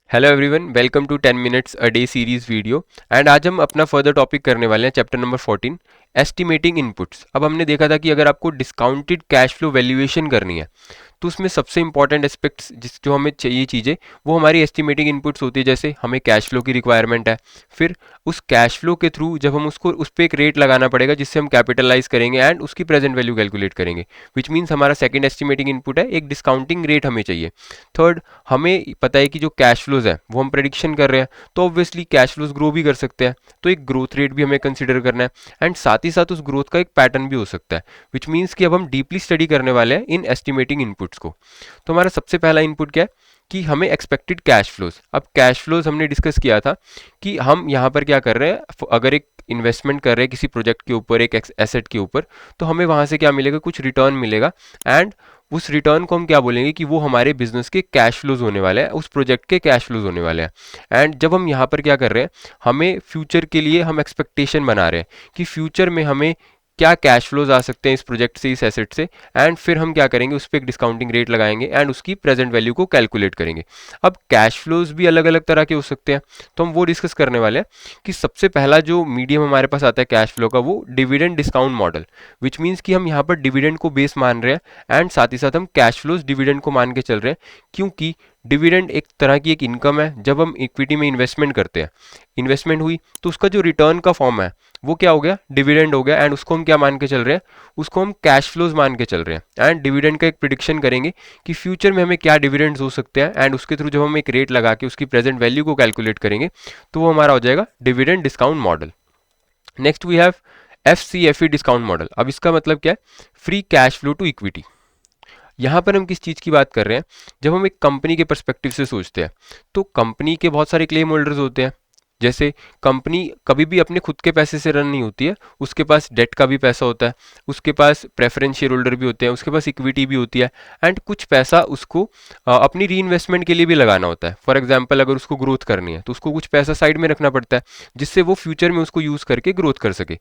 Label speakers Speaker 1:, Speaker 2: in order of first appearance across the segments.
Speaker 1: Hello everyone, welcome to 10 minutes a day series video. And आज हम अपना further topic करने वाले हैं, चैप्टर नंबर 14, एस्टिमेटिंग इनपुट्स। अब हमने देखा था कि अगर आपको डिस्काउंटेड कैश फ्लो वैल्यूएशन करनी है तो उसमें सबसे इंपॉर्टेंट एस्पेक्ट्स जो हमें चाहिए चीज़ें वो हमारी एस्टिमेटिंग इनपुट्स होती है। जैसे हमें कैश फ्लो की रिक्वायरमेंट है, फिर उस कैश फ्लो के थ्रू जब हम उसको उस पर एक रेट लगाना पड़ेगा जिससे हम कैपिटलाइज करेंगे एंड उसकी प्रेजेंट वैल्यू कैलकुलेट करेंगे, विच मीन्स हमारा सेकंड एस्टिमेटिंग इनपुट है, एक डिस्काउंटिंग रेट हमें चाहिए। थर्ड, हमें पता है कि जो कैश फ्लोज है वो हम प्रेडिक्शन कर रहे हैं, तो ऑब्वियसली कैश फ्लोज ग्रो भी कर सकते हैं, तो एक ग्रोथ रेट भी हमें कंसिडर करना है एंड साथ ही साथ उस ग्रोथ का एक पैटर्न भी हो सकता है, विच मीन्स कि अब हम डीपली स्टडी करने वाले हैं इन एस्टिमेटिंग इनपुट्स को। तो हमारा सबसे पहला इनपुट क्या है कि हमें एक्सपेक्टेड कैश फ्लोज। अब कैश फ्लोज हमने डिस्कस किया था कि हम यहाँ पर क्या कर रहे हैं, अगर एक इन्वेस्टमेंट कर रहे हैं किसी प्रोजेक्ट के ऊपर, एक एसेट के ऊपर, तो हमें वहाँ से क्या मिलेगा, कुछ रिटर्न मिलेगा एंड उस रिटर्न को हम क्या बोलेंगे कि वो हमारे बिजनेस के कैश फ्लोज होने वाले हैं, उस प्रोजेक्ट के कैश फ्लोज होने वाले हैं। एंड जब हम यहाँ पर क्या कर रहे हैं, हमें फ्यूचर के लिए हम एक्सपेक्टेशन बना रहे हैं कि फ्यूचर में हमें क्या कैश फ्लोज आ सकते हैं इस प्रोजेक्ट से, इस एसेट से, एंड फिर हम क्या करेंगे, उस पर एक डिस्काउंटिंग रेट लगाएंगे एंड उसकी प्रेजेंट वैल्यू को कैलकुलेट करेंगे। अब कैश फ्लोज भी अलग अलग तरह के हो सकते हैं, तो हम वो डिस्कस करने वाले हैं कि सबसे पहला जो मीडियम हमारे पास आता है कैश फ्लो का, वो dividend discount model, which means कि हम यहाँ पर डिविडेंड को बेस मान रहे हैं एंड साथ ही साथ हम कैश फ्लोज डिविडेंड को मान के चल रहे हैं, क्योंकि डिविडेंड एक तरह की एक इनकम है। जब हम इक्विटी में इन्वेस्टमेंट करते हैं, इन्वेस्टमेंट हुई तो उसका जो रिटर्न का फॉर्म है वो क्या हो गया, डिविडेंड हो गया, एंड उसको हम क्या मान के चल रहे हैं, उसको हम कैश फ्लोज मान के चल रहे हैं एंड डिविडेंड का एक प्रिडिक्शन करेंगे कि फ्यूचर में हमें क्या डिविडेंड्स हो सकते हैं एंड उसके थ्रू जब हम एक रेट लगा के उसकी प्रेजेंट वैल्यू को कैलकुलेट करेंगे तो वो हमारा हो जाएगा dividend discount model. Next we have FCFE discount model. अब इसका मतलब क्या है, free cash flow to equity. यहाँ पर हम किस चीज़ की बात कर रहे हैं, जब हम एक कंपनी के पर्सपेक्टिव से सोचते हैं तो कंपनी के बहुत सारे क्लेम होल्डर्स होते हैं। जैसे कंपनी कभी भी अपने खुद के पैसे से रन नहीं होती है, उसके पास डेट का भी पैसा होता है, उसके पास प्रेफरेंस शेयर होल्डर भी होते हैं, उसके पास इक्विटी भी होती है एंड कुछ पैसा उसको अपनी री इन्वेस्टमेंट के लिए भी लगाना होता है। फॉर एग्जाम्पल अगर उसको ग्रोथ करनी है तो उसको कुछ पैसा साइड में रखना पड़ता है जिससे वो फ्यूचर में उसको यूज़ करके ग्रोथ कर सके।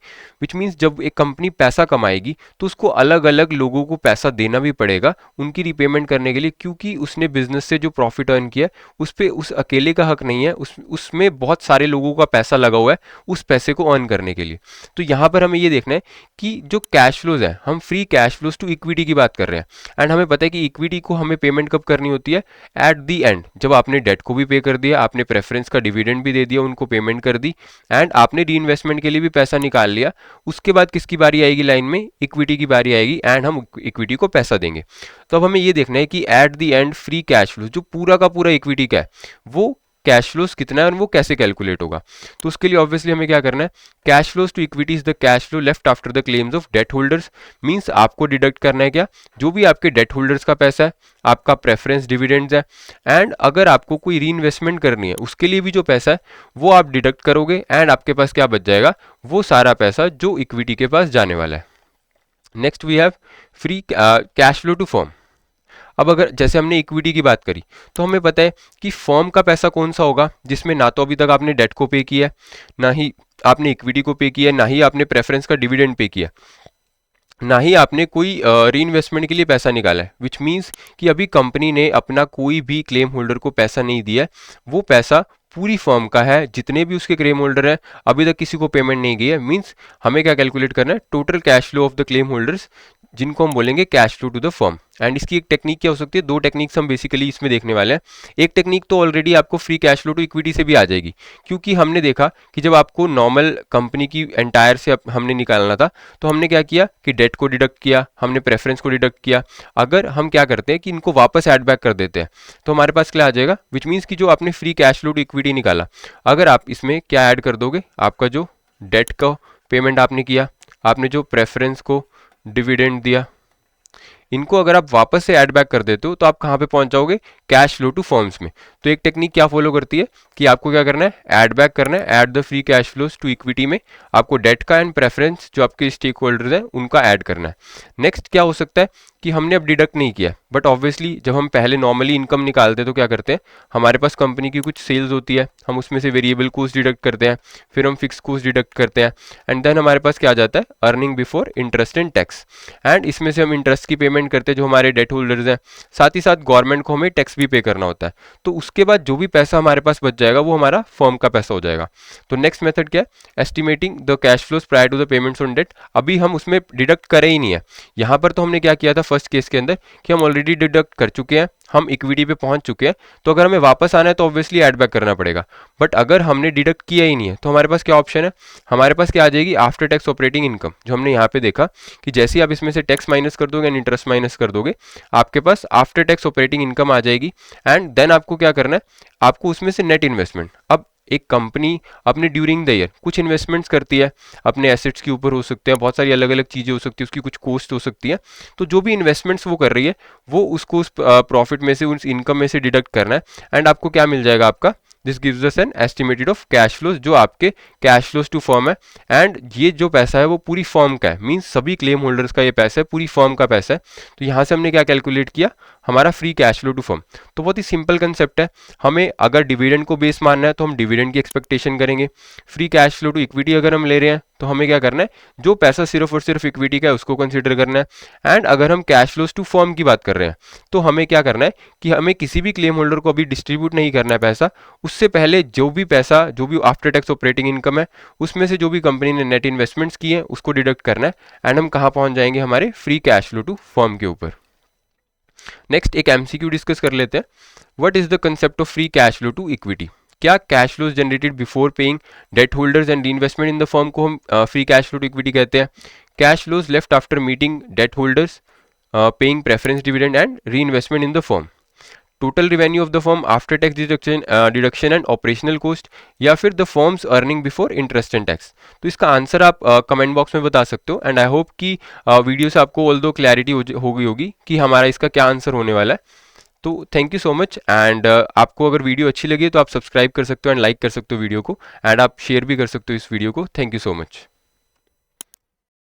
Speaker 1: विच मीन्स जब एक कंपनी पैसा कमाएगी तो उसको अलग अलग लोगों को पैसा देना भी पड़ेगा उनकी रिपेमेंट करने के लिए, क्योंकि उसने बिजनेस से जो प्रॉफिट अर्न किया उस पर उस अकेले का हक नहीं है, उसमें बहुत सारे लोगों का पैसा लगा हुआ है उस पैसे को अर्न करने के लिए। तो यहाँ पर हमें ये देखना है कि जो कैश फ्लोज है, हम free cash flows to equity की बात कर रहे हैं एंड हमें पता है कि इक्विटी को हमें पेमेंट कब करनी होती है, एट दी एंड, जब आपने डेट को भी पे कर दिया, आपने प्रेफरेंस का डिविडेंड भी दे दिया, उनको पेमेंट कर दी एंड आपने री इन्वेस्टमेंट के लिए भी पैसा निकाल लिया। उसके बाद किसकी बारी आएगी लाइन में, इक्विटी की बारी आएगी एंड हम इक्विटी को पैसा देंगे। तो अब हमें ये देखना है कि at the and free cash flow जो पूरा का पूरा इक्विटी का है वो कैश फ्लोज कितना है और वो कैसे कैलकुलेट होगा। तो उसके लिए ऑब्वियसली हमें क्या करना है, cash flows to equity is the cash flow left after the claims of debt holders. Means आपको डिडक्ट करना है क्या, जो भी आपके डेट होल्डर्स का पैसा है, आपका प्रेफरेंस डिविडेंड्स है एंड अगर आपको कोई री इन्वेस्टमेंट करनी है उसके लिए भी जो पैसा है वो आप डिडक्ट करोगे एंड आपके पास क्या बच जाएगा, वो सारा पैसा जो इक्विटी के पास जाने वाला है। Next we have free cash flow to firm. अब अगर जैसे हमने इक्विटी की बात करी तो हमें पता है कि फर्म का पैसा कौन सा होगा जिसमें ना तो अभी तक आपने डेट को पे किया है, ना ही आपने इक्विटी को पे किया है, ना ही आपने प्रेफरेंस का डिविडेंड पे किया, ना ही आपने कोई री इन्वेस्टमेंट के लिए पैसा निकाला है। विच मीन्स कि अभी कंपनी ने अपना कोई भी क्लेम होल्डर को पैसा नहीं दिया है, वो पैसा पूरी फर्म का है, जितने भी उसके क्लेम होल्डर हैं अभी तक किसी को पेमेंट नहीं की है। मीन्स हमें क्या कैलकुलेट करना है, total cash flow of the claim holders, जिनको हम बोलेंगे cash flow to the firm. And इसकी एक टेक्निक क्या हो सकती है, दो टेक्निक्स हम बेसिकली इसमें देखने वाले हैं। एक टेक्निक तो ऑलरेडी आपको free cash flow to equity से भी आ जाएगी, क्योंकि हमने देखा कि जब आपको नॉर्मल कंपनी की एंटायर से हमने निकालना था तो हमने क्या किया कि डेट को डिडक्ट किया, हमने प्रेफरेंस को डिडक्ट किया। अगर हम क्या करते हैं कि इनको वापस ऐड बैक कर देते हैं तो हमारे पास क्या आ जाएगा, विच मीन्स कि जो आपने free cash flow to equity निकाला, अगर आप इसमें क्या ऐड कर दोगे, आपका जो डेट का पेमेंट आपने किया, आपने जो प्रेफरेंस को डिविडेंड दिया, इनको अगर आप वापस से ऐड बैक कर देते हो तो आप कहाँ पे पहुंच जाओगे, कैश फ्लो टू फर्म्स में। तो एक टेक्निक क्या फॉलो करती है कि आपको क्या करना है, ऐड बैक करना है, add the free cash flows to equity में आपको डेट का एंड प्रेफरेंस जो आपके स्टेक होल्डर्स हैं उनका ऐड करना है। नेक्स्ट क्या हो सकता है कि हमने अब डिडक्ट नहीं किया, बट ऑब्वियसली जब हम पहले नॉर्मली इनकम निकालते हैं तो क्या करते हैं, हमारे पास कंपनी की कुछ सेल्स होती है, हम उसमें से वेरिएबल कॉस्ट डिडक्ट करते हैं, फिर हम फिक्स कॉस्ट डिडक्ट करते हैं एंड देन हमारे पास क्या आ जाता है, earning before interest and tax. And इसमें से हम इंटरेस्ट की पेमेंट करते हैं जो हमारे डेट होल्डर्स हैं, साथ ही साथ गवर्नमेंट को हमें टैक्स भी पे करना होता है। तो उसके बाद जो भी पैसा हमारे पास बच जाएगा वो हमारा फर्म का पैसा हो जाएगा। तो नेक्स्ट मेथड क्या है, estimating the cash flows prior to the payments on debt. अभी हम उसमें डिडक्ट करे ही नहीं है। यहाँ पर तो हमने क्या किया था फर्स्ट केस के अंदर कि हम ऑलरेडी डिडक्ट कर चुके हैं, हम इक्विटी पे पहुंच चुके हैं, तो अगर हमें वापस आना है तो ऑब्वियसली ऐड बैक करना पड़ेगा। बट अगर हमने डिडक्ट किया ही नहीं है तो हमारे पास क्या ऑप्शन है, हमारे पास क्या आ जाएगी, आफ्टर टैक्स ऑपरेटिंग इनकम, जो हमने यहाँ पे देखा कि जैसे ही आप इसमें से टैक्स माइनस कर दोगे एंड इंटरेस्ट माइनस कर दोगे, आपके पास आफ्टर टैक्स ऑपरेटिंग इनकम आ जाएगी। एंड देन आपको क्या करना है, आपको उसमें से नेट इन्वेस्टमेंट, अब एक कंपनी अपने ड्यूरिंग द ईयर कुछ इन्वेस्टमेंट्स करती है, अपने एसेट्स के ऊपर हो सकते हैं, बहुत सारी अलग अलग चीज़ें हो सकती है, उसकी कुछ कॉस्ट हो सकती है, तो जो भी इन्वेस्टमेंट्स वो कर रही है वो उसको उस प्रॉफिट में से, उस इनकम में से डिडक्ट करना है। एंड आपको क्या मिल जाएगा, आपका this gives us an estimated of cash flows, जो आपके कैश फ्लोज टू फर्म है। एंड ये जो पैसा है वो पूरी फर्म का है, मीन्स सभी क्लेम होल्डर्स का ये पैसा है, पूरी फर्म का पैसा है। तो यहाँ से हमने क्या कैलकुलेट किया, हमारा free cash flow to firm. तो बहुत ही सिंपल कंसेप्ट है, हमें अगर डिविडेंड को बेस मानना है तो हम डिविडेंड की एक्सपेक्टेशन करेंगे। Free cash flow to equity अगर हम ले रहे हैं तो हमें क्या करना है, जो पैसा सिर्फ और सिर्फ इक्विटी का है उसको कंसीडर करना है। एंड अगर हम कैश फ्लोज टू फर्म की बात कर रहे हैं तो हमें क्या करना है कि हमें किसी भी क्लेम होल्डर को अभी डिस्ट्रीब्यूट नहीं करना है पैसा, उससे पहले जो भी पैसा, जो भी आफ्टर टैक्स ऑपरेटिंग इनकम है, उसमें से जो भी कंपनी ने नेट इन्वेस्टमेंट्स किए हैं उसको डिडक्ट करना है। एंड हम कहाँ पहुंच जाएंगे, हमारे free cash flow to firm के ऊपर। नेक्स्ट एक एमसीक्यू डिस्कस कर लेते हैं, what is the concept of free cash flow to equity. क्या cash flows generated before paying debt holders and investment in the firm को हम free cash flow to equity कहते हैं। Cash flows left after meeting debt holders, paying preference dividend and reinvestment in the firm. Total revenue of the firm after tax deduction and operational cost, या फिर the firms earning before interest and tax. तो इसका answer आप comment box में बता सकते हो। And I hope कि वीडियो से आपको ऑल दो क्लैरिटी हो गई होगी कि हमारा इसका क्या आंसर होने वाला है। तो thank you so much. And आपको अगर वीडियो अच्छी लगी तो आप सब्सक्राइब कर सकते हो एंड लाइक कर सकते हो वीडियो को, एंड आप शेयर भी कर सकते हो इस वीडियो को। Thank you so much.